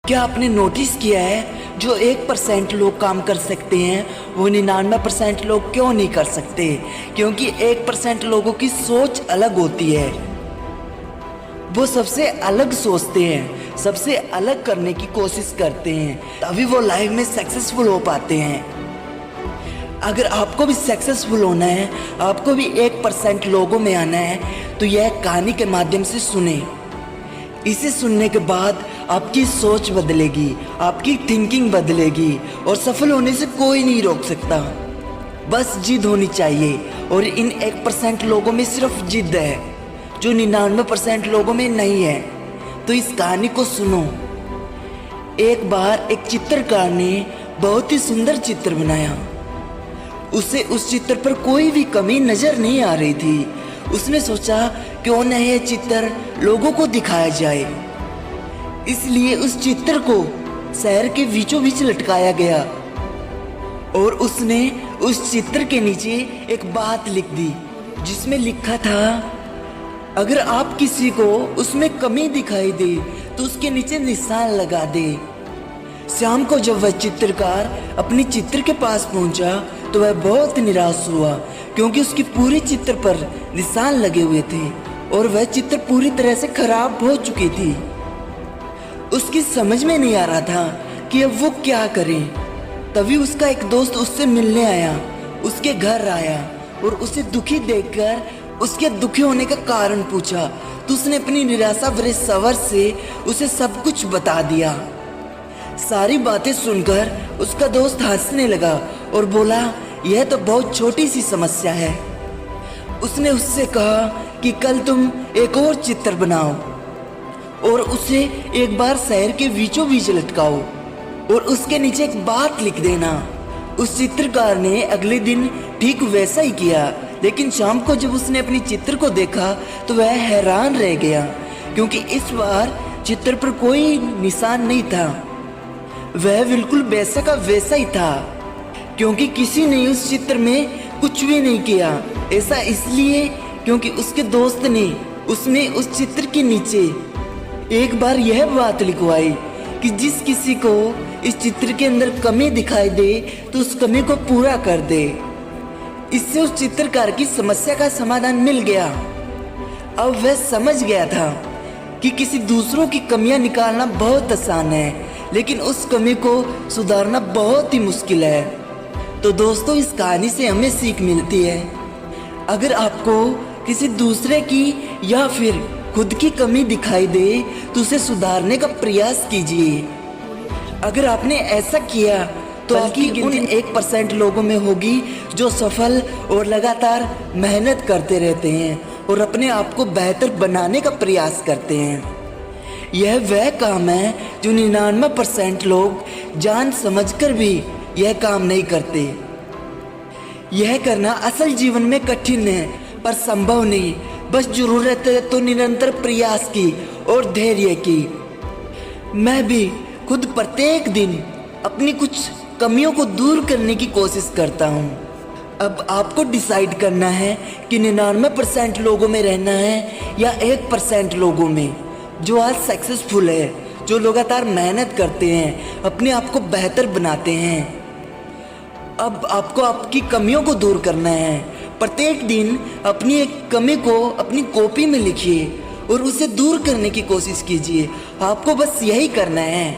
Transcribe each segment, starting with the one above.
क्या आपने नोटिस किया है, जो 1% लोग काम कर सकते हैं वो 99% लोग क्यों नहीं कर सकते? क्योंकि 1% लोगों की सोच अलग होती है। वो सबसे अलग सोचते हैं, सबसे अलग करने की कोशिश करते हैं, तभी वो लाइफ में सक्सेसफुल हो पाते हैं। अगर आपको भी सक्सेसफुल होना है, आपको भी 1% लोगों में आना है, तो यह कहानी के माध्यम से सुने। इसे सुनने के बाद आपकी सोच बदलेगी, आपकी थिंकिंग बदलेगी और सफल होने से कोई नहीं रोक सकता। बस जिद होनी चाहिए, और इन 1% लोगों में सिर्फ जिद है, जो 99% लोगों में नहीं है। तो इस कहानी को सुनो। एक बार एक चित्रकार ने बहुत ही सुंदर चित्र बनाया। उसे उस चित्र पर कोई भी कमी नजर नहीं आ रही थी। उसने सोचा क्यों न यह चित्र लोगों को दिखाया जाए। इसलिए उस चित्र को शहर के बीचों बीच लटकाया गया और उसने उस चित्र के नीचे एक बात लिख दी, जिसमें लिखा था, अगर आप किसी को उसमें कमी दिखाई दे तो उसके नीचे निशान लगा दे। शाम को जब वह चित्रकार अपनी चित्र के पास पहुंचा तो वह बहुत निराश हुआ, क्योंकि उसकी पूरी चित्र पर निशान लगे हुए थे और वह चित्र पूरी तरह से खराब हो चुकी थी। उसकी समझ में नहीं आ रहा था कि अब वो क्या करे। तभी उसका एक दोस्त उससे मिलने आया, उसके घर आया और उसे दुखी देखकर उसके दुखी होने का कारण पूछा। तो उसने अपनी निराशा भरे स्वर से उसे सब कुछ बता दिया। सारी बातें सुनकर उसका दोस्त हंसने लगा और बोला, यह तो बहुत छोटी सी समस्या है। उसने उससे कहा कि कल तुम एक और चित्र बनाओ और उसे एक बार शहर के बीचों बीच लटकाओ और उसके नीचे एक बात लिख देना। उस चित्रकार ने अगले दिन ठीक वैसा ही किया, लेकिन शाम को जब उसने अपनी चित्र को देखा तो वह हैरान रह गया, क्योंकि इस बार चित्र पर कोई निशान नहीं था। वह बिल्कुल वैसा का वैसा ही था, क्योंकि किसी ने उस चित्र में कुछ भी नहीं किया। ऐसा इसलिए क्योंकि उसके दोस्त ने उसमें उस चित्र के नीचे एक बार यह बात लिखवाई कि जिस किसी को इस चित्र के अंदर कमी दिखाई दे तो उस कमी को पूरा कर दे। इससे उस चित्रकार की समस्या का समाधान मिल गया। अब वह समझ गया था कि किसी दूसरों की कमियां निकालना बहुत आसान है, लेकिन उस कमी को सुधारना बहुत ही मुश्किल है। तो दोस्तों, इस कहानी से हमें सीख मिलती है, अगर आपको किसी दूसरे की या फिर खुद की कमी दिखाई दे तो उसे सुधारने का प्रयास कीजिए। अगर आपने ऐसा किया तो आपकी उन 1% लोगों में होगी जो सफल और लगातार मेहनत करते रहते हैं और अपने आप को बेहतर बनाने का प्रयास करते हैं। यह वह काम है जो 99% लोग जान समझकर भी यह काम नहीं करते। यह करना असल जीवन में कठिन है, पर संभव नहीं। बस जरूरत है तो निरंतर प्रयास की और धैर्य की। मैं भी खुद प्रत्येक दिन अपनी कुछ कमियों को दूर करने की कोशिश करता हूँ। अब आपको डिसाइड करना है कि 99% लोगों में रहना है या 1% लोगों में, जो आज सक्सेसफुल है, जो लगातार मेहनत करते हैं, अपने आप को बेहतर बनाते हैं। अब आपको आपकी कमियों को दूर करना है। प्रत्येक दिन अपनी एक कमी को अपनी कॉपी में लिखिए और उसे दूर करने की कोशिश कीजिए। आपको बस यही करना है।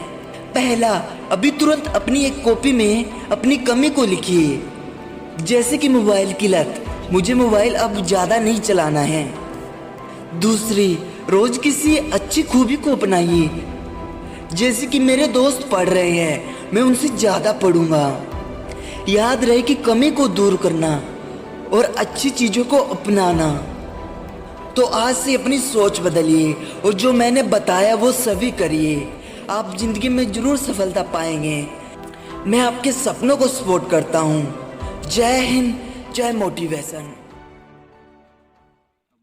पहला, अभी तुरंत अपनी एक कॉपी में अपनी कमी को लिखिए, जैसे कि मोबाइल की लत, मुझे मोबाइल अब ज़्यादा नहीं चलाना है। दूसरी, रोज किसी अच्छी खूबी को अपनाइए, जैसे कि मेरे दोस्त पढ़ रहे हैं, मैं उनसे ज़्यादा पढ़ूंगा। याद रहे कि कमी को दूर करना और अच्छी चीज़ों को अपनाना। तो आज से अपनी सोच बदलिए और जो मैंने बताया वो सभी करिए। आप जिंदगी में जरूर सफलता पाएंगे। मैं आपके सपनों को सपोर्ट करता हूँ। जय हिंद, जय मोटिवेशन।